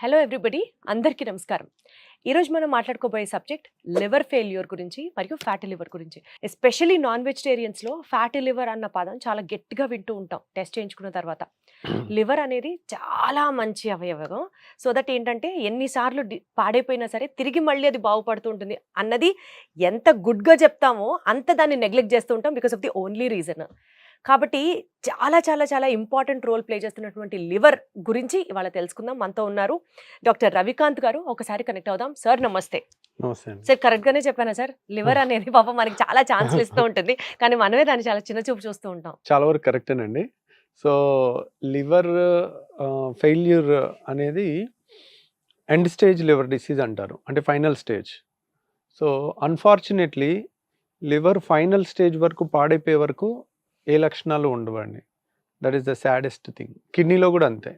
Hello everybody, అందరికీ నమస్కారం. ఈరోజు మనం మాట్లాడుకోబోయే సబ్జెక్ట్ లివర్ ఫెయిల్యూర్ గురించి మరియు ఫ్యాటీ లివర్ గురించి. ఎస్పెషల్లీ నాన్ వెజిటేరియన్స్లో ఫ్యాటీ లివర్ అన్న పదం చాలా గట్టిగా వింటూ ఉంటాం టెస్ట్ చేయించుకున్న తర్వాత. లివర్ అనేది చాలా మంచి అవయవం. సో దట్ ఏంటంటే ఎన్నిసార్లు పాడైపోయినా సరే తిరిగి మళ్ళీ అది బాగుపడుతూ ఉంటుంది అన్నది ఎంత గుడ్గా చెప్తామో అంత దాన్ని నెగ్లెక్ట్ చేస్తూ ఉంటాం because of the only reason. కాబట్టి చాలా చాలా చాలా ఇంపార్టెంట్ రోల్ ప్లే చేస్తున్నటువంటి లివర్ గురించి ఇవాళ తెలుసుకుందాం. మనతో ఉన్నారు డాక్టర్ రవికాంత్ గారు. ఒకసారి కనెక్ట్ అవుదాం. సార్ నమస్తే. సార్ కరెక్ట్ గానే చెప్పానా సార్? లివర్ అనేది పాపం మనకి చాలా ఛాన్స్లు ఇస్తూ ఉంటుంది, కానీ మనమే దాన్ని చాలా చిన్న చూపు చూస్తూ ఉంటాం. చాలా వరకు కరెక్టేనండి. సో లివర్ ఫెయిల్యూర్ అనేది ఎండ్ స్టేజ్ లివర్ డిసీజ్ అంటారు, అంటే final stage. So unfortunately liver final stage వరకు పాడైపోయే వరకు ఏ లక్షణాలు ఉండవండి. That is the saddest thing. కిడ్నీలో కూడా అంతే,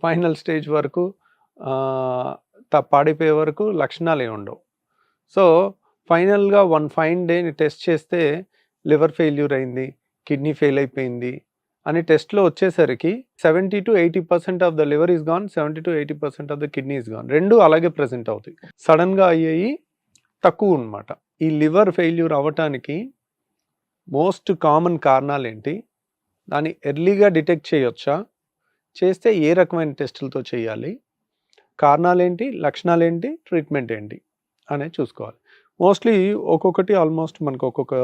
ఫైనల్ స్టేజ్ వరకు పాడైపోయే వరకు లక్షణాలు ఏమి ఉండవు. సో ఫైనల్గా వన్ ఫైన్ డేని టెస్ట్ చేస్తే లివర్ ఫెయిల్యూర్ అయింది, కిడ్నీ ఫెయిల్ అయిపోయింది అని టెస్ట్లో వచ్చేసరికి 70 to 80% of the liver is gone, 70 to 80% of the kidney is gone. రెండు అలాగే ప్రజెంట్ అవుతాయి. సడన్గా అయ్యేవి తక్కువ అన్నమాట. ఈ లివర్ ఫెయిల్యూర్ అవ్వటానికి మోస్ట్ కామన్ కారణాలు ఏంటి, దాన్ని ఎర్లీగా డిటెక్ట్ చేయొచ్చా, చేస్తే ఏ రకమైన టెస్టులతో చేయాలి, కారణాలు ఏంటి, లక్షణాలు ఏంటి, ట్రీట్మెంట్ ఏంటి అనేది చూసుకోవాలి. మోస్ట్లీ ఒక్కొక్కటి ఆల్మోస్ట్ మనకు ఒక్కొక్క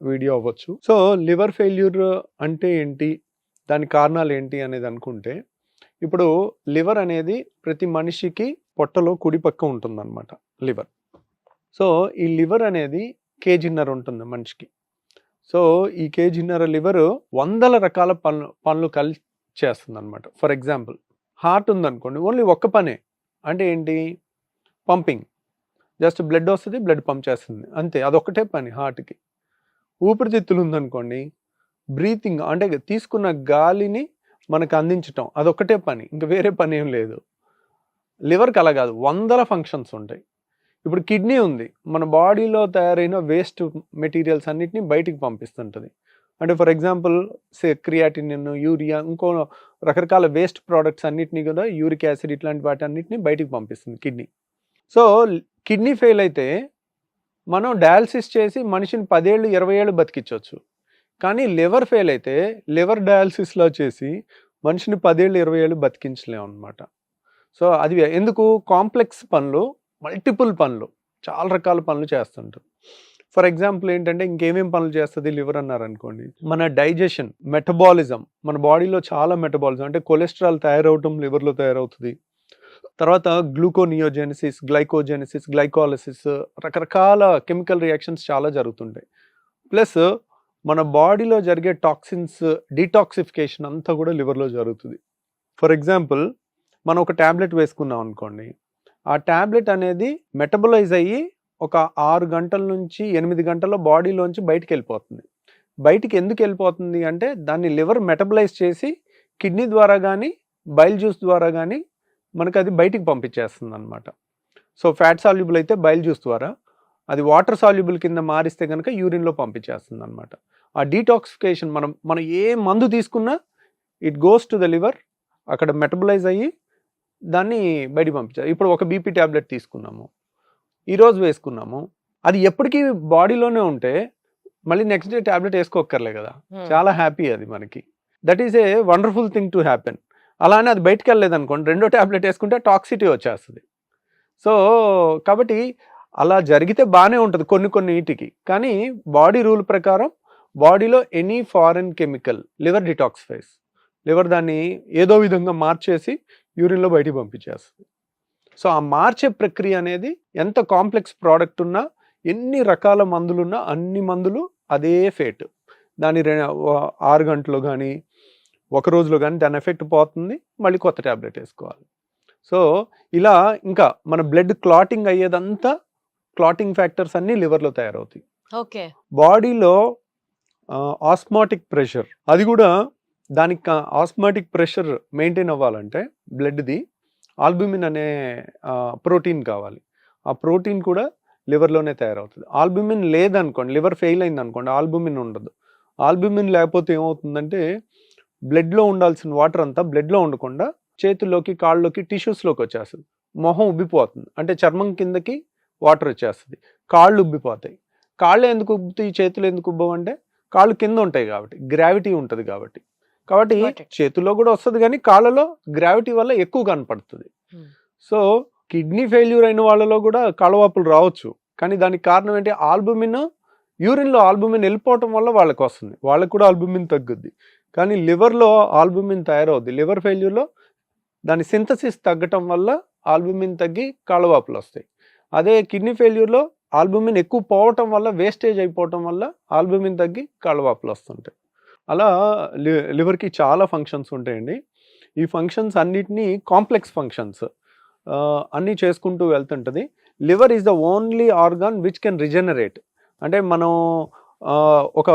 వీడియో అవ్వచ్చు. సో లివర్ ఫెయిల్యూర్ అంటే ఏంటి, దాని కారణాలు ఏంటి అనేది అనుకుంటే, ఇప్పుడు లివర్ అనేది ప్రతి మనిషికి పొట్టలో కుడి పక్క ఉంటుందన్నమాట లివర్. సో ఈ లివర్ అనేది కేజీన్నర ఉంటుంది మనిషికి. సో ఈ కేజీన్నర లివర్ వందల రకాల పనులు కలిసి చేస్తుంది అనమాట. ఫర్ ఎగ్జాంపుల్ హార్ట్ ఉందనుకోండి, ఓన్లీ ఒక్క పనే, అంటే ఏంటి, పంపింగ్. జస్ట్ బ్లడ్ వస్తుంది, బ్లడ్ పంప్ చేస్తుంది, అంతే, అదొక్కటే పని హార్ట్కి. ఊపిరితిత్తులు ఉందనుకోండి, బ్రీతింగ్, అంటే తీసుకున్న గాలిని మనకు అందించటం, అదొక్కటే పని, ఇంకా వేరే పని ఏం లేదు. లివర్కి అలా కాదు, వందల ఫంక్షన్స్ ఉంటాయి. ఇప్పుడు కిడ్నీ ఉంది, మన బాడీలో తయారైన వేస్ట్ మెటీరియల్స్ అన్నిటిని బయటికి పంపిస్తుంటుంది. అంటే ఫర్ ఎగ్జాంపుల్ క్రియాటినిన్, యూరియా, ఇంకో రకరకాల వేస్ట్ ప్రోడక్ట్స్ అన్నిటినీ కూడా, యూరిక్ యాసిడ్, ఇట్లాంటి వాటి అన్నిటిని బయటికి పంపిస్తుంది కిడ్నీ. సో కిడ్నీ ఫెయిల్ అయితే మనం డయాలసిస్ చేసి మనిషిని 10 ఏళ్ళు 20 ఏళ్ళు బతికించవచ్చు. కానీ లివర్ ఫెయిల్ అయితే లివర్ డయాలసిస్లో చేసి మనిషిని 10 ఏళ్ళు 20 ఏళ్ళు బతికించలేము అనమాట. సో అది ఎందుకు, కాంప్లెక్స్ పనులు, మల్టిపుల్ పనులు, చాలా రకాల పనులు చేస్తుంటారు. ఫర్ ఎగ్జాంపుల్ ఏంటంటే, ఇంకేమేం పనులు చేస్తుంది లివర్ అన్నారనుకోండి, మన డైజెషన్, మెటబాలిజం, మన బాడీలో చాలా మెటబాలిజం, అంటే కొలెస్ట్రాల్ తయారవటం లివర్లో తయారవుతుంది. తర్వాత గ్లూకోనియోజెనిసిస్, గ్లైకోజెనిసిస్, గ్లైకాలసిస్, రకరకాల కెమికల్ రియాక్షన్స్ చాలా జరుగుతుంటాయి. ప్లస్ మన బాడీలో జరిగే టాక్సిన్స్ డీటాక్సిఫికేషన్ అంతా కూడా లివర్లో జరుగుతుంది. ఫర్ ఎగ్జాంపుల్ మనం ఒక ట్యాబ్లెట్ వేసుకున్నాం అనుకోండి, ఆ ట్యాబ్లెట్ అనేది మెటబలైజ్ అయ్యి ఒక 6 గంటల నుంచి 8 గంటల్లో బాడీలోంచి బయటికి వెళ్ళిపోతుంది. బయటికి ఎందుకు వెళ్ళిపోతుంది అంటే, దాన్ని లివర్ మెటబలైజ్ చేసి కిడ్నీ ద్వారా కానీ బైల్ జ్యూస్ ద్వారా కానీ మనకు అది బయటికి పంపించేస్తుంది అనమాట. సో ఫ్యాట్ సాల్యుబుల్ అయితే బైల్ జ్యూస్ ద్వారా, అది వాటర్ సాల్యుబుల్ కింద మారిస్తే కనుక యూరిన్లో పంపించేస్తుంది అనమాట. ఆ డీటాక్సిఫికేషన్, మనం ఏ మందు తీసుకున్నా it goes to the liver, అక్కడ మెటబలైజ్ అయ్యి దాన్ని బయటికి పంపించారు. ఇప్పుడు ఒక బీపీ ట్యాబ్లెట్ తీసుకున్నాము, ఈరోజు వేసుకున్నాము, అది ఎప్పటికీ బాడీలోనే ఉంటే మళ్ళీ నెక్స్ట్ డే ట్యాబ్లెట్ వేసుకోక్కర్లే కదా, చాలా హ్యాపీ అది మనకి. That is a wonderful thing to happen. అలానే అది బయటకు వెళ్ళలేదు అనుకోండి, రెండో ట్యాబ్లెట్ వేసుకుంటే టాక్సిటీ వచ్చేస్తుంది. సో కాబట్టి అలా జరిగితే బాగానే ఉంటుంది కొన్ని వీటికి, కానీ బాడీ రూల్ ప్రకారం బాడీలో any foreign chemical liver detoxifies, liver దాన్ని ఏదో విధంగా మార్చేసి యూరిన్లో బయటికి పంపించేస్తుంది. సో ఆ మార్చే ప్రక్రియ అనేది ఎంత కాంప్లెక్స్ ప్రోడక్ట్ ఉన్నా, ఎన్ని రకాల మందులున్నా, అన్ని మందులు అదే ఫేట్, దాని 6 గంటలో కానీ 1 రోజులో కానీ దాని ఎఫెక్ట్ పోతుంది, మళ్ళీ కొత్త ట్యాబ్లెట్ వేసుకోవాలి. సో ఇలా ఇంకా మన బ్లడ్ క్లాటింగ్ అయ్యేదంతా, క్లాటింగ్ ఫ్యాక్టర్స్ అన్నీ లివర్లో తయారవుతాయి. ఓకే. బాడీలో ఆస్మాటిక్ ప్రెషర్, అది కూడా దానికి ఆస్మాటిక్ ప్రెషర్ మెయింటైన్ అవ్వాలంటే బ్లడ్ది ఆల్బుమిన్ అనే ప్రోటీన్ కావాలి. ఆ ప్రోటీన్ కూడా లివర్లోనే తయారవుతుంది. ఆల్బుమిన్ లేదనుకోండి, లివర్ ఫెయిల్ అయింది అనుకోండి, ఆల్బుమిన్ ఉండదు. ఆల్బుమిన్ లేకపోతే ఏమవుతుందంటే, బ్లడ్లో ఉండాల్సిన వాటర్ అంతా బ్లడ్లో ఉండకుండా చేతుల్లోకి, కాళ్ళలోకి, టిష్యూస్లోకి వచ్చేస్తుంది. మొహం ఉబ్బిపోతుంది, అంటే చర్మం కిందకి వాటర్ వచ్చేస్తుంది, కాళ్ళు ఉబ్బిపోతాయి. కాళ్ళు ఎందుకు ఉబ్బుతాయి, చేతులు ఎందుకు ఉబ్బవు అంటే కాళ్ళు కింద ఉంటాయి కాబట్టి, గ్రావిటీ ఉంటుంది కాబట్టి. కాబట్టి Got it. చేతుల్లో కూడా వస్తుంది కానీ కాళ్ళలో గ్రావిటీ వల్ల ఎక్కువ కనపడుతుంది. Hmm. సో కిడ్నీ ఫెయిల్యూర్ అయిన వాళ్ళలో కూడా కాళ్ళవాపులు రావచ్చు, కానీ దానికి కారణం ఏంటి, ఆల్బుమిన్, యూరిన్లో ఆల్బుమిన్ వెళ్ళిపోవటం వల్ల వాళ్ళకి వస్తుంది, వాళ్ళకి కూడా ఆల్బుమిన్ తగ్గుద్ది. కానీ లివర్లో ఆల్బుమిన్ తయారవుద్ది. లివర్ ఫెయిల్యూర్లో దాని సింథసిస్ తగ్గటం వల్ల ఆల్బుమిన్ తగ్గి కాళ్ళవాపులు వస్తాయి. అదే కిడ్నీ ఫెయిల్యూర్లో ఆల్బుమిన్ ఎక్కువ పోవటం వల్ల, వేస్టేజ్ అయిపోవటం వల్ల ఆల్బుమిన్ తగ్గి కాళ్ళవాపులు వస్తుంటాయి. అలా లివర్కి చాలా ఫంక్షన్స్ ఉంటాయండి. ఈ ఫంక్షన్స్ అన్నిటినీ కాంప్లెక్స్ ఫంక్షన్స్ అన్నీ చేసుకుంటూ వెళ్తుంటుంది. Liver is the only organ which can regenerate. అంటే మనం ఒక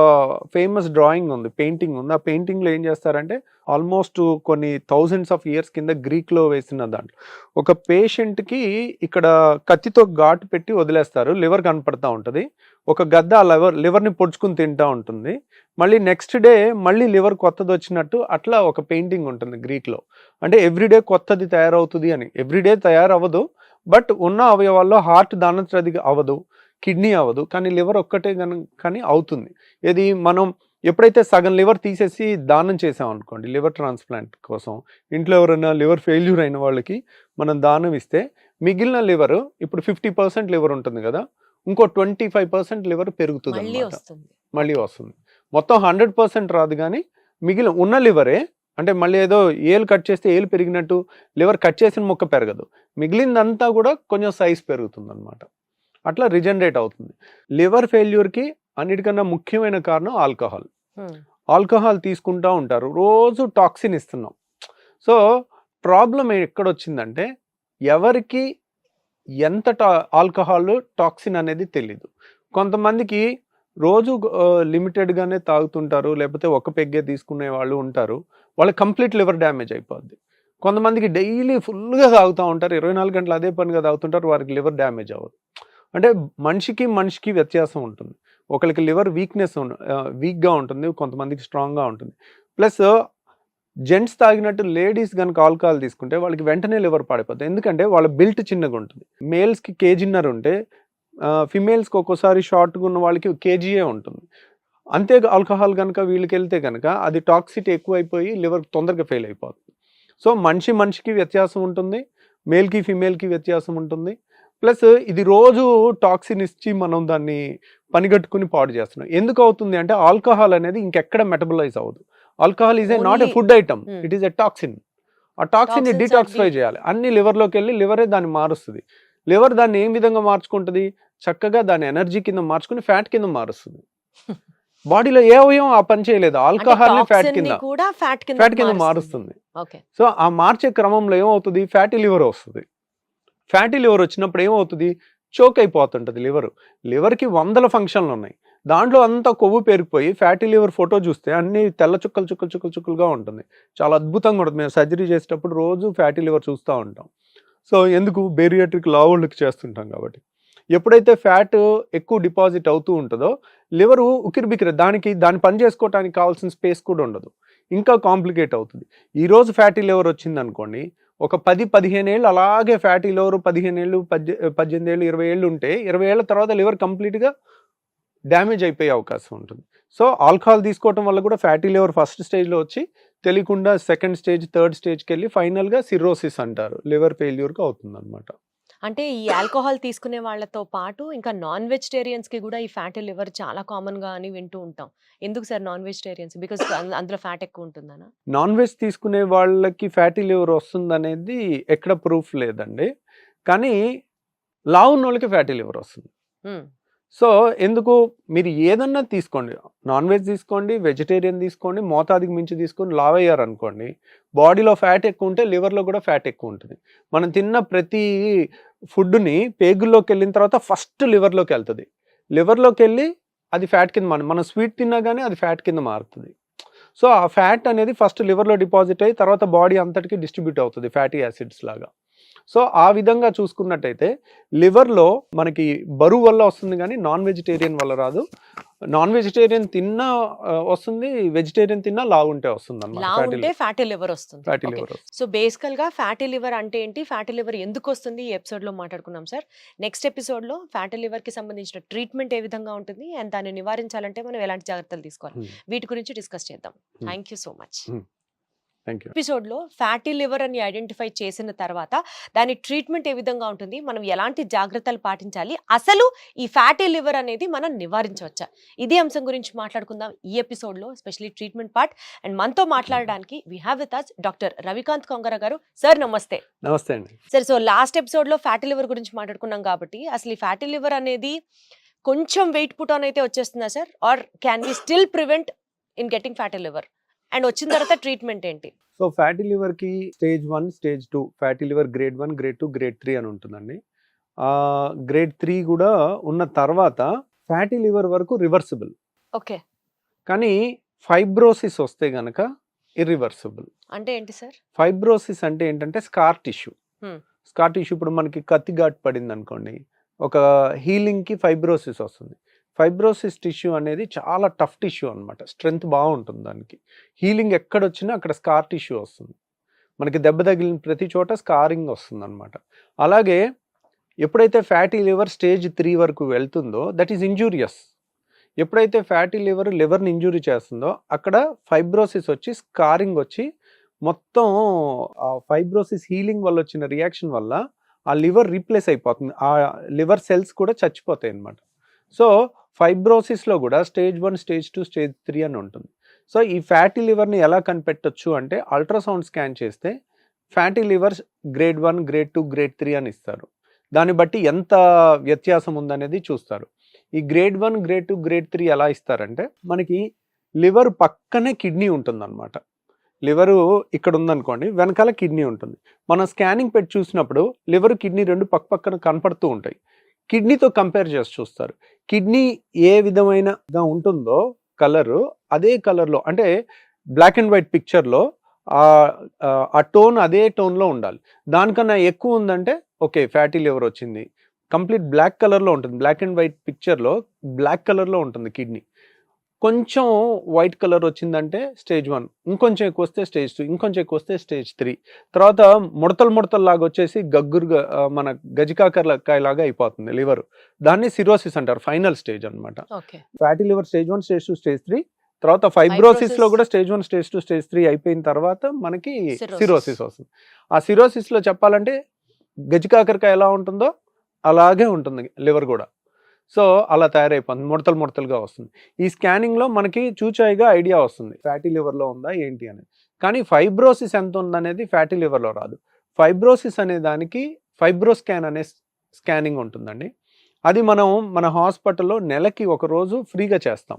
ఫేమస్ డ్రాయింగ్ ఉంది, పెయింటింగ్ ఉంది. ఆ పెయింటింగ్లో ఏం చేస్తారంటే ఆల్మోస్ట్ కొన్ని థౌజండ్స్ ఆఫ్ ఇయర్స్ కింద గ్రీక్లో వేసిన దాంట్లో ఒక పేషెంట్కి ఇక్కడ కత్తితో ఘాటు పెట్టి వదిలేస్తారు, లివర్ కనపడతా ఉంటుంది. ఒక గద్ద ఆ లివర్ని పొడుచుకుని తింటూ ఉంటుంది. మళ్ళీ నెక్స్ట్ డే మళ్ళీ లివర్ కొత్తది వచ్చినట్టు అట్లా ఒక పెయింటింగ్ ఉంటుంది గ్రీక్లో. అంటే ఎవ్రీడే కొత్తది తయారవుతుంది అని. ఎవ్రీడే తయారవ్వదు, బట్ ఉన్న అవయవాల్లో హార్ట్ దానంతది అవ్వదు, కిడ్నీ అవ్వదు, కానీ లివర్ ఒక్కటే కానీ అవుతుంది. ఇది మనం ఎప్పుడైతే సగం లివర్ తీసేసి దానం చేసాం అనుకోండి, లివర్ ట్రాన్స్ప్లాంట్ కోసం, ఇంట్లో ఎవరైనా లివర్ ఫెయిల్యూర్ అయిన వాళ్ళకి మనం దానం ఇస్తే మిగిలిన లివర్, ఇప్పుడు 50% లివర్ ఉంటుంది కదా, ఇంకో 25% లివర్ పెరుగుతుంది అన్నమాట, మళ్ళీ వస్తుంది. మొత్తం 100% రాదు, కానీ మిగిలిన ఉన్న లివరే, అంటే మళ్ళీ ఏదో ఏలు కట్ చేస్తే ఏలు పెరిగినట్టు లివర్ కట్ చేసిన మొక్క పెరగదు, మిగిలిందంతా కూడా కొంచెం సైజ్ పెరుగుతుంది అనమాట. అట్లా రిజనరేట్ అవుతుంది. లివర్ ఫెయిల్యూర్కి అన్నిటికన్నా ముఖ్యమైన కారణం ఆల్కహాల్. ఆల్కహాల్ తీసుకుంటూ ఉంటారు, రోజు టాక్సిన్ ఇస్తున్నాం. సో ప్రాబ్లం ఎక్కడొచ్చిందంటే ఎవరికి ఎంత ఆల్కహాల్ టాక్సిన్ అనేది తెలీదు. కొంతమందికి రోజు లిమిటెడ్గానే తాగుతుంటారు, లేకపోతే ఒక పెగ్గే తీసుకునే వాళ్ళు ఉంటారు, వాళ్ళకి కంప్లీట్ లివర్ డ్యామేజ్ అయిపోద్ది. కొంతమందికి డైలీ ఫుల్గా తాగుతూ ఉంటారు, 24 గంటలు అదే పనిగా తాగుతుంటారు, వారికి లివర్ డ్యామేజ్ అవ్వదు. అంటే మనిషికి వ్యత్యాసం ఉంటుంది. ఒకరికి లివర్ వీక్గా ఉంటుంది, కొంతమందికి స్ట్రాంగ్గా ఉంటుంది. ప్లస్ జెంట్స్ తాగినట్టు లేడీస్ కనుక ఆల్కహాల్ తీసుకుంటే వాళ్ళకి వెంటనే లివర్ పాడైపోతుంది, ఎందుకంటే వాళ్ళ బిల్ట్ చిన్నగా ఉంటుంది. మేల్స్కి 1.5 kg ఉంటే ఫిమేల్స్కి ఒక్కోసారి షార్ట్గా ఉన్న వాళ్ళకి 1 kg ఉంటుంది. అంతే ఆల్కహాల్ కనుక వీళ్ళకి వెళ్తే కనుక అది టాక్సిటీ ఎక్కువైపోయి లివర్ తొందరగా ఫెయిల్ అయిపోతుంది. సో మనిషికి వ్యత్యాసం ఉంటుంది, మేల్కి ఫిమేల్కి వ్యత్యాసం ఉంటుంది. ప్లస్ ఇది రోజు టాక్సిన్ ఇచ్చి మనం దాన్ని పనిగట్టుకుని పాడు చేస్తున్నాం. ఎందుకు అవుతుంది అంటే ఆల్కహాల్ అనేది ఇంకెక్కడ మెటబలైజ్ అవ్వదు. Alcohol is not a food item, it is a toxin. ఆ టాక్సిన్ని డిటాక్సిఫై చేయాలి, అన్ని లివర్లోకి వెళ్ళి లివరే దాన్ని మారుస్తుంది. లివర్ దాన్ని ఏం విధంగా మార్చుకుంటుంది, చక్కగా దాన్ని ఎనర్జీ కింద మార్చుకుని ఫ్యాట్ కింద మారుస్తుంది. బాడీలో ఏ అవయవం ఆ పని చేయలేదు, ఆల్కహాల్ ని ఫ్యాట్ కింద మారుస్తుంది. సో ఆ మార్చే క్రమంలో ఏమవుతుంది, ఫ్యాటీ లివర్ వస్తుంది. ఫ్యాటీ లివర్ వచ్చినప్పుడు ఏమవుతుంది, చోక్ అయిపోతుంటుంది లివర్కి 100 ఫంక్షన్లు ఉన్నాయి, దాంట్లో అంతా కొవ్వు పేరుకుపోయి ఫ్యాటీ లివర్ ఫోటో చూస్తే అన్ని తెల్ల చుక్కలుగా ఉంటుంది, చాలా అద్భుతంగా ఉంటుంది. మేము సర్జరీ చేసేటప్పుడు రోజు ఫ్యాటీ లివర్ చూస్తూ ఉంటాం. సో ఎందుకు, బేరియాట్రిక్ లావుళ్ళకి చేస్తుంటాం కాబట్టి. ఎప్పుడైతే ఫ్యాట్ ఎక్కువ డిపాజిట్ అవుతూ ఉంటుందో లివరు ఉక్కిరిబిక్కిరి, దాన్ని పని చేసుకోవడానికి కావాల్సిన స్పేస్ కూడా ఉండదు, ఇంకా కాంప్లికేట్ అవుతుంది. ఈరోజు ఫ్యాటీ లివర్ వచ్చింది అనుకోండి, ఒక 10-15 ఏళ్ళు అలాగే ఫ్యాటీ లివర్, 15 ఏళ్ళు 18 ఏళ్ళు 20 ఏళ్ళు ఉంటే 20 ఏళ్ళ తర్వాత లివర్ కంప్లీట్గా డ్యామేజ్ అయిపోయే అవకాశం ఉంటుంది. సో ఆల్కహాల్ తీసుకోవటం వల్ల కూడా ఫ్యాటీ లివర్ ఫస్ట్ స్టేజ్లో వచ్చి తెలియకుండా సెకండ్ స్టేజ్, థర్డ్ స్టేజ్కి వెళ్ళి ఫైనల్గా సిర్రోసిస్ అంటారు, లివర్ ఫెయిల్యూర్గా అవుతుంది అనమాట. అంటే ఈ ఆల్కహాల్ తీసుకునే వాళ్ళతో పాటు ఇంకా నాన్ వెజిటేరియన్స్కి కూడా ఈ ఫ్యాటీ లివర్ చాలా కామన్గా అని వింటూ ఉంటాం. ఎందుకు సార్ నాన్ వెజిటేరియన్స్, బికాస్ అందులో ఫ్యాట్ ఎక్కువ ఉంటుందనా? నాన్ వెజ్ తీసుకునే వాళ్ళకి ఫ్యాటీ లివర్ వస్తుంది అనేది ఎక్కడ ప్రూఫ్ లేదండి, కానీ లావు ఉన్న వాళ్ళకి ఫ్యాటీ లివర్ వస్తుంది. సో ఎందుకు, మీరు ఏదన్నా తీసుకోండి, నాన్ వెజ్ తీసుకోండి, వెజిటేరియన్ తీసుకోండి, మోతాదుకి మించి తీసుకొని లావ్ అయ్యారు అనుకోండి, బాడీలో ఫ్యాట్ ఎక్కువ ఉంటే లివర్లో కూడా ఫ్యాట్ ఎక్కువ ఉంటుంది. మనం తిన్న ప్రతి ఫుడ్ని పేగుల్లోకి వెళ్ళిన తర్వాత ఫస్ట్ లివర్లోకి వెళ్తుంది, లివర్లోకి వెళ్ళి అది ఫ్యాట్ కింద మనం స్వీట్ తిన్నా కానీ అది ఫ్యాట్ కింద మారుతుంది. సో ఆ ఫ్యాట్ అనేది ఫస్ట్ లివర్లో డిపాజిట్ అయ్యి తర్వాత బాడీ అంతటికి డిస్ట్రిబ్యూట్ అవుతుంది ఫ్యాటీ యాసిడ్స్ లాగా. సో ఆ విధంగా చూసుకున్నట్టయితే లివర్లో మనకి బరువు వల్ల వస్తుంది కానీ నాన్ వెజిటేరియన్ వల్ల రాదు. నాన్ వెజిటేరియన్ తిన్నా వస్తుంది, వెజిటేరియన్ తిన్నా లావు ఉంటే వస్తుంది లావుంటే ఫ్యాటీ లివర్ వస్తుంది. Fatty Okay. లివర్. సో బేసికల్ గా ఫ్యాటీ లివర్ అంటే ఏంటి, ఫ్యాటీ లివర్ ఎందుకు వస్తుంది, ఈ ఎపిసోడ్ లో మాట్లాడుకున్నాం సార్. నెక్స్ట్ ఎపిసోడ్ లో ఫ్యాటీ లివర్ కి సంబంధించిన ట్రీట్మెంట్ ఏ విధంగా ఉంటుంది అండ్ దాన్ని నివారించాలంటే మనం ఎలాంటి జాగ్రత్తలు తీసుకోవాలి, వీటి గురించి డిస్కస్ చేద్దాం. Thank you so much. Thank you. Episode లో ఫ్యాటీ లివర్ అని ఐడెంటిఫై చేసిన తర్వాత దాని ట్రీట్మెంట్ ఏ విధంగా ఉంటుంది, మనం ఎలాంటి జాగ్రత్తలు పాటించాలి, అసలు ఈ ఫ్యాటీ లివర్ అనేది మనం నివారించవచ్చా, ఇదే అంశం గురించి మాట్లాడుకుందాం ఈ ఎపిసోడ్ లో, ఎస్పెషల్లీ ట్రీట్మెంట్ పార్ట్. అండ్ మనతో మాట్లాడడానికి we have with us doctor Ravikanth Kongara గారు. సార్ నమస్తే. నమస్తే అండి. సార్, సో లాస్ట్ ఎపిసోడ్ లో ఫ్యాటీ లివర్ గురించి మాట్లాడుకున్నాం కాబట్టి అసలు ఈ ఫ్యాటీ లివర్ అనేది కొంచెం వెయిట్ పుట్ ఆన్ అయితే వచ్చేస్తుందా sir, or can we still prevent in getting fatty liver, and వచ్చిన తర్వాత ట్రీట్మెంట్ ఏంటి? సో ఫ్యాటీ లివర్కి stage 1, stage 2, fatty liver grade 1, grade 2, grade 3 అని ఉంటుందండి. గ్రేడ్ 3 కూడా ఉన్న తర్వాత ఫ్యాటీ లివర్ వరకు రివర్సిబుల్. ఓకే. కానీ ఫైబ్రోసిస్ వస్తే గనక ఇర్రివర్సిబుల్. అంటే ఏంటి సార్? ఫైబ్రోసిస్ అంటే ఏంటంటే స్కార్ టిష్యూ. స్కార్ టిష్యూ ఇప్పుడు మనకి కత్తి ఘాటు పడింది అనుకోండి, ఒక హీలింగ్కి ఫైబ్రోసిస్ వస్తుంది. ఫైబ్రోసిస్ టిష్యూ అనేది చాలా టఫ్ టిష్యూ అనమాట, స్ట్రెంగ్త్ బాగుంటుంది దానికి. హీలింగ్ ఎక్కడొచ్చినా అక్కడ స్కార్ టిష్యూ వస్తుంది, మనకి దెబ్బ తగిలిన ప్రతి చోట స్కారింగ్ వస్తుంది అనమాట. అలాగే ఎప్పుడైతే ఫ్యాటీ లివర్ స్టేజ్ 3 వరకు వెళ్తుందో దట్ ఈస్ ఇంజూరియస్. ఎప్పుడైతే ఫ్యాటీ లివర్ని ఇంజూరీ చేస్తుందో అక్కడ ఫైబ్రోసిస్ వచ్చి స్కారింగ్ వచ్చి మొత్తం ఆ ఫైబ్రోసిస్ హీలింగ్ వల్ల వచ్చిన రియాక్షన్ వల్ల ఆ లివర్ రీప్లేస్ అయిపోతుంది, ఆ లివర్ సెల్స్ కూడా చచ్చిపోతాయి అన్నమాట. సో ఫైబ్రోసిస్లో కూడా స్టేజ్ 1, స్టేజ్ 2, స్టేజ్ 3 అని ఉంటుంది. సో ఈ ఫ్యాటీ లివర్ని ఎలా కనిపెట్టొచ్చు అంటే అల్ట్రాసౌండ్ స్కాన్ చేస్తే fatty liver grade 1, grade 2, grade 3 అని ఇస్తారు. దాన్ని బట్టి ఎంత వ్యత్యాసం ఉందనేది చూస్తారు. ఈ గ్రేడ్ 1, గ్రేడ్ 2, గ్రేడ్ 3 ఎలా ఇస్తారంటే మనకి లివర్ పక్కనే కిడ్నీ ఉంటుంది అనమాట. లివరు ఇక్కడ ఉందనుకోండి, వెనకాల కిడ్నీ ఉంటుంది. మనం స్కానింగ్ పెట్టి చూసినప్పుడు లివర్ కిడ్నీ రెండు పక్క పక్కన కనపడుతూ ఉంటాయి. కిడ్నీతో కంపేర్ చేసి చూస్తారు. కిడ్నీ ఏ విధమైనగా ఉంటుందో కలరు అదే కలర్లో, అంటే బ్లాక్ అండ్ వైట్ పిక్చర్లో ఆ టోన్ అదే టోన్లో ఉండాలి. దానికన్నా ఎక్కువ ఉందంటే ఓకే ఫ్యాటీ లివర్ వచ్చింది. కంప్లీట్ బ్లాక్ కలర్లో ఉంటుంది, బ్లాక్ అండ్ వైట్ పిక్చర్లో బ్లాక్ కలర్లో ఉంటుంది కిడ్నీ. కొంచెం వైట్ కలర్ వచ్చిందంటే స్టేజ్ 1, ఇంకొంచెం ఎక్కువ వస్తే స్టేజ్ 2, ఇంకొంచెం ఎక్కువ వస్తే స్టేజ్ 3. తర్వాత ముడతలు లాగా వచ్చేసి గగ్గురుగా మన గజికాకరకాయలాగా అయిపోతుంది లివర్. దాన్ని సిరోసిస్ అంటారు, ఫైనల్ స్టేజ్ అనమాట. Fatty liver stage 1, stage 2, stage 3. తర్వాత ఫైబ్రోసిస్లో కూడా స్టేజ్ 1, స్టేజ్ 2, స్టేజ్ 3 అయిపోయిన తర్వాత మనకి సిరోసిస్ వస్తుంది. ఆ సిరోసిస్లో చెప్పాలంటే గజికాకరకాయ ఎలా ఉంటుందో అలాగే ఉంటుంది లివర్ కూడా. సో అలా తయారైపోతుంది, ముడతలుగా వస్తుంది. ఈ స్కానింగ్లో మనకి చూచాయిగా ఐడియా వస్తుంది ఫ్యాటీ లివర్లో ఉందా ఏంటి అనేది. కానీ ఫైబ్రోసిస్ ఎంత ఉందనేది ఫ్యాటీ లివర్లో రాదు. ఫైబ్రోసిస్ అనే దానికి ఫైబ్రోస్కాన్ అనే స్కానింగ్ ఉంటుందండి. అది మనం మన హాస్పిటల్లో నెలకి ఒక రోజు ఫ్రీగా చేస్తాం.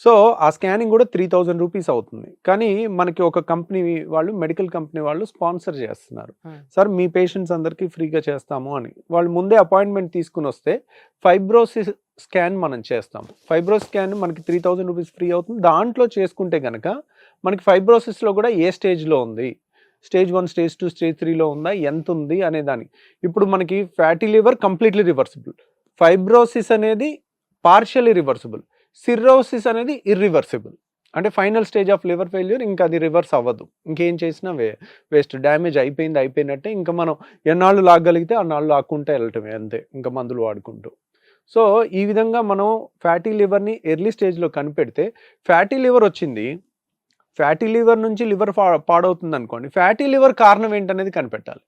సో ఆ స్కానింగ్ కూడా 3000 రూపీస్ అవుతుంది. కానీ మనకి ఒక కంపెనీ వాళ్ళు, మెడికల్ కంపెనీ వాళ్ళు స్పాన్సర్ చేస్తున్నారు. సార్ మీ పేషెంట్స్ అందరికీ ఫ్రీగా చేస్తాము అని. వాళ్ళు ముందే అపాయింట్మెంట్ తీసుకుని వస్తే ఫైబ్రోసిస్ స్కాన్ మనం చేస్తాం. ఫైబ్రోస్ స్కాన్ మనకి 3000 రూపీస్ ఫ్రీ అవుతుంది. దాంట్లో చేసుకుంటే కనుక మనకి ఫైబ్రోసిస్లో కూడా ఏ స్టేజ్లో ఉంది, స్టేజ్ 1, స్టేజ్ 2, స్టేజ్ 3లో ఉందా, ఎంత ఉంది అనే దానికి. ఇప్పుడు మనకి fatty liver completely reversible, fibrosis అనేది పార్షియలీ రివర్సిబుల్, సిర్రోసిస్ అనేది ఇర్రివర్సిబుల్. అంటే final stage of liver failure, ఇంకా అది రివర్స్ అవ్వదు. ఇంకేం చేసినా వేస్ట్, డ్యామేజ్ అయిపోయినట్టే. ఇంకా మనం ఎన్నాళ్ళు లాగగలిగితే అన్నాళ్ళు లాక్కుంటే వెళ్ళటమే అంతే, ఇంకా మందులు వాడుకుంటూ. సో ఈ విధంగా మనం ఫ్యాటీ లివర్ని ఎర్లీ స్టేజ్లో కనిపెడితే, ఫ్యాటీ లివర్ వచ్చింది, ఫ్యాటీ లివర్ నుంచి లివర్ పాడవుతుంది అనుకోండి, ఫ్యాటీ లివర్ కారణం ఏంటనేది కనిపెట్టాలి.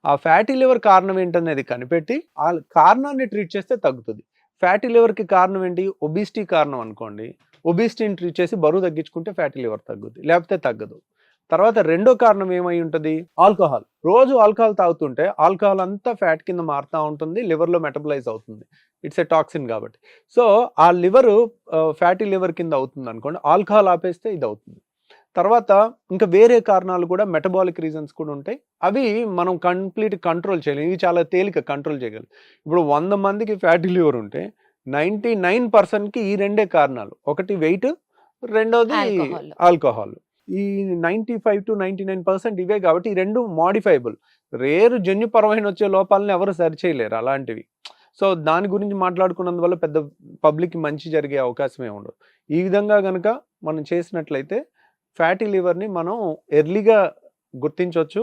ఆ ఫ్యాటీ లివర్ కారణం ఏంటనేది కనిపెట్టి ఆ కారణాన్ని ట్రీట్ చేస్తే తగ్గుతుంది. ఫ్యాటీ లివర్కి కారణం ఏంటి, ఒబిసిటీ కారణం అనుకోండి, ఒబిసిటీని ట్రీట్ చేసి బరువు తగ్గించుకుంటే ఫ్యాటీ లివర్ తగ్గుద్ది, లేకపోతే తగ్గదు. తర్వాత రెండో కారణం ఏమై ఉంటుంది, ఆల్కహాల్. రోజు ఆల్కహాల్ తాగుతుంటే ఆల్కహాల్ అంతా ఫ్యాట్ కింద మారుతూ ఉంటుంది, లివర్లో మెటబలైజ్ అవుతుంది, ఇట్స్ ఏ టాక్సిన్ కాబట్టి. సో ఆ లివరు ఫ్యాటీ లివర్ కింద అవుతుంది అనుకోండి, ఆల్కహాల్ ఆపేస్తే ఇది అవుతుంది. తర్వాత ఇంకా వేరే కారణాలు కూడా, మెటబాలిక్ రీజన్స్ కూడా ఉంటాయి. అవి మనం కంప్లీట్ కంట్రోల్ చేయలేము, ఇవి చాలా తేలిక కంట్రోల్ చేయగలం. ఇప్పుడు 100 మందికి ఫ్యాటీ లివర్ ఉంటే 99%కి ఈ రెండే కారణాలు. ఒకటి వెయిట్, రెండోది ఆల్కహాల్. ఈ 95-99% ఇవే కాబట్టి ఈ రెండు మోడిఫైబుల్. రేరు జన్యుపరమైన వచ్చే లోపాలను ఎవరు సరిచేయలేరు అలాంటివి. సో దాని గురించి మాట్లాడుకున్నందువల్ల పెద్ద పబ్లిక్కి మంచి జరిగే అవకాశమే ఉండదు. ఈ విధంగా కనుక మనం చేసినట్లయితే ఫ్యాటీ లివర్ని మనం ఎర్లీగా గుర్తించవచ్చు,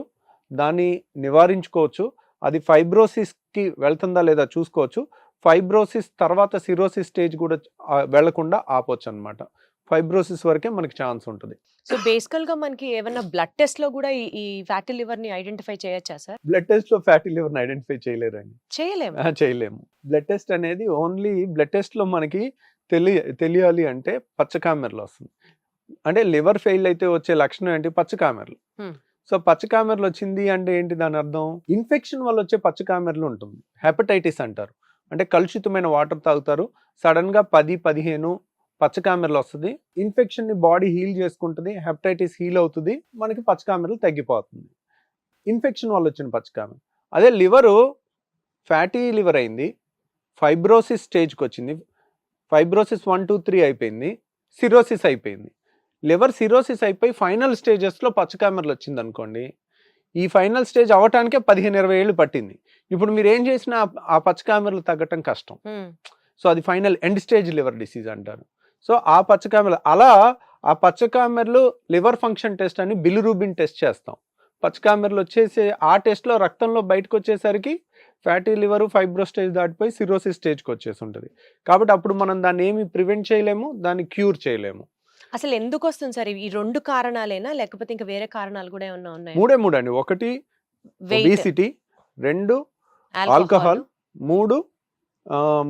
దాన్ని నివారించుకోవచ్చు. అది ఫైబ్రోసిస్కి వెళ్తుందా లేదా చూసుకోవచ్చు. ఫైబ్రోసిస్ తర్వాత సిరోసిస్ స్టేజ్ కూడా వెళ్లకుండా ఆపొచ్చు అనమాట. ఫైబ్రోసిస్ వరకే మనకి ఛాన్స్ ఉంటుంది. సో బేసికల్గా మనకి ఏమైనా బ్లడ్ టెస్ట్లో కూడా ఈ ఫ్యాటీ లివర్ని ఐడెంటిఫై చేయొచ్చా సార్? బ్లడ్ టెస్ట్లో ఫ్యాటీ లివర్ని ఐడెంటిఫై చేయలేరండి. చేయలేము. చేయలేము. బ్లడ్ టెస్ట్ అనేది ఓన్లీ బ్లడ్ టెస్ట్లో మనకి తెలియాలి అంటే పచ్చకామెరలు వస్తుంది. అంటే లివర్ ఫెయిల్ అయితే వచ్చే లక్షణం ఏంటి? పచ్చకామెరలు. సో పచ్చకామెరలు వచ్చింది అంటే ఏంటి దాని అర్థం? ఇన్ఫెక్షన్ వల్ల వచ్చే పచ్చకామెరలు ఉంటుంది. హెపటైటిస్ అంటారు. అంటే కలుషితమైన వాటర్ తాగుతారు, సడన్ గా 10-15 పచ్చకామెరలు వస్తుంది. ఇన్ఫెక్షన్ ని బాడీ హీల్ చేసుకుంటుంది, హెపటైటిస్ హీల్ అవుతుంది, మనకి పచ్చకామెరలు తగ్గిపోతుంది. ఇన్ఫెక్షన్ వల్ల వచ్చిన పచ్చకామెర. అదే లివరు ఫ్యాటీ లివర్ అయింది, ఫైబ్రోసిస్ స్టేజ్కి వచ్చింది, ఫైబ్రోసిస్ 1, 2, 3 అయిపోయింది, సిరోసిస్ అయిపోయింది. లివర్ సిరోసిస్ అయిపోయి ఫైనల్ స్టేజెస్లో పచ్చకామెరలు వచ్చింది అనుకోండి, ఈ ఫైనల్ స్టేజ్ అవ్వటానికే 15-20 ఏళ్ళు పట్టింది. ఇప్పుడు మీరు ఏం చేసినా ఆ పచ్చకామెరలు తగ్గటం కష్టం. సో అది final end stage liver disease అంటారు. సో ఆ పచ్చకామెరలు అలా ఆ పచ్చకామెరలు లివర్ ఫంక్షన్ టెస్ట్ అని బిలిరూబిన్ టెస్ట్ చేస్తాం. పచ్చకామెరలు వచ్చేసి ఆ టెస్ట్లో రక్తంలో బయటకు వచ్చేసరికి ఫ్యాటీ లివర్ ఫైబ్రో స్టేజ్ దాటిపోయి సిరోసిస్ స్టేజ్కి వచ్చేసి ఉంటుంది. కాబట్టి అప్పుడు మనం దాన్ని ఏమి ప్రివెంట్ చేయలేము, దాన్ని క్యూర్ చేయలేము. అసలు ఎందుకు వస్తుంది సార్? ఈ 2 కారణాలేనా లేకపోతే ఇంకా వేరే కారణాలు కూడా ఏమన్నా ఉన్నాయా? మూడే అండి. 1 ఒబేసిటీ, 2 ఆల్కహాల్, 3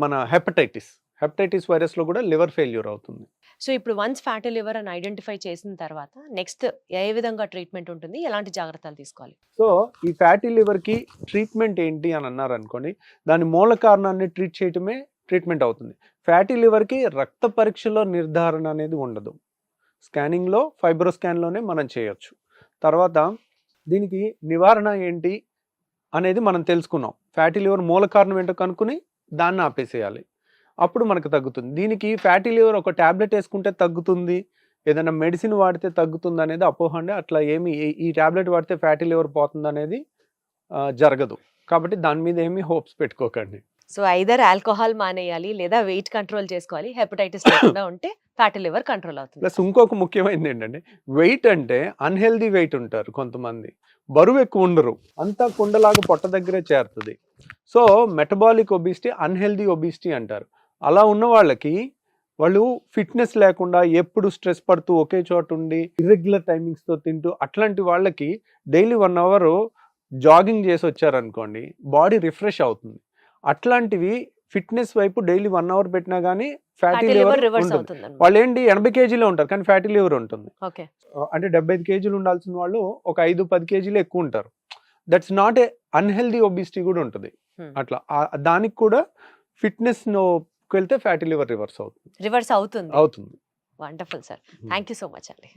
మన హెపటైటిస్ వైరస్ లో కూడా లివర్ ఫెయిల్యూర్ అవుతుంది. సో ఇప్పుడు వన్స్ ఫ్యాటీ లివర్ అని ఐడెంటిఫై చేసిన తర్వాత నెక్స్ట్ ఏ విధంగా ట్రీట్మెంట్ ఉంటుంది, ఎలాంటి జాగ్రత్తలు తీసుకోవాలి? సో ఈ ఫ్యాటీ లివర్ కి ట్రీట్మెంట్ ఏంటి అని అన్నారు అనుకోండి, దాని మూల కారణాన్ని ట్రీట్ చేయటమే ట్రీట్మెంట్ అవుతుంది. ఫ్యాటీ లివర్ కి రక్త పరీక్షలో నిర్ధారణ అనేది ఉండదు. స్కానింగ్లో ఫైబ్రో స్కాన్లోనే మనం చేయొచ్చు. తర్వాత దీనికి నివారణ ఏంటి అనేది మనం తెలుసుకున్నాం. ఫ్యాటీ లివర్ మూల కారణం ఏంటో కనుక్కుని దాన్ని ఆపేసేయాలి, అప్పుడు మనకు తగ్గుతుంది. దీనికి ఫ్యాటీ లివర్ ఒక ట్యాబ్లెట్ వేసుకుంటే తగ్గుతుంది, ఏదైనా మెడిసిన్ వాడితే తగ్గుతుంది అనేది అపోహ అండి. అట్లా ఏమి ఈ ట్యాబ్లెట్ వాడితే ఫ్యాటీ లివర్ పోతుంది అనేది జరగదు. కాబట్టి దాని మీద ఏమి హోప్స్ పెట్టుకోకండి. సో ఐదర్ ఆల్కహాల్ మానేయాలి లేదా వెయిట్ కంట్రోల్ చేసుకోవాలి. హెపటైటిస్ లేకుండా ఉంటే ఫ్యాటీ లివర్ కంట్రోల్ అవుతుంది. ప్లస్ ఇంకొక ముఖ్యమైనది ఏంటంటే వెయిట్ అంటే అన్హెల్దీ వెయిట్ ఉంటారు కొంతమంది, బరువు ఎక్కువ ఉండరు, అంతా కుండలాగా పొట్ట దగ్గరే చేరుతుంది. So metabolic obesity, unhealthy obesity అంటారు. అలా ఉన్న వాళ్ళకి వాళ్ళు ఫిట్నెస్ లేకుండా ఎప్పుడు స్ట్రెస్ పడుతూ ఒకే చోట ఉండి ఇర్రెగ్యులర్ టైమింగ్స్తో తింటూ అట్లాంటి వాళ్ళకి డైలీ 1 అవర్ జాగింగ్ చేసి వచ్చారనుకోండి, బాడీ రిఫ్రెష్ అవుతుంది. అట్లాంటివి ఫిట్నెస్ వైపు డైలీ 1 అవర్ పెట్టినా కానీ ఫ్యాటీ లివర్ ఉంటుంది. వాళ్ళు ఏంటి 80 కేజీలో ఉంటారు కానీ ఫ్యాటీ లివర్ ఉంటుంది. అంటే 75 కేజీలు ఉండాల్సిన వాళ్ళు ఒక 5-10 కేజీలు ఎక్కువ ఉంటారు. That's not a unhealthy obesity కూడా ఉంటుంది. అట్లా దానికి కూడా ఫిట్నెస్ వెళ్తే ఫ్యాటీ లివర్ రివర్స్ అవుతుంది. Wonderful sir, thank you so much అండి.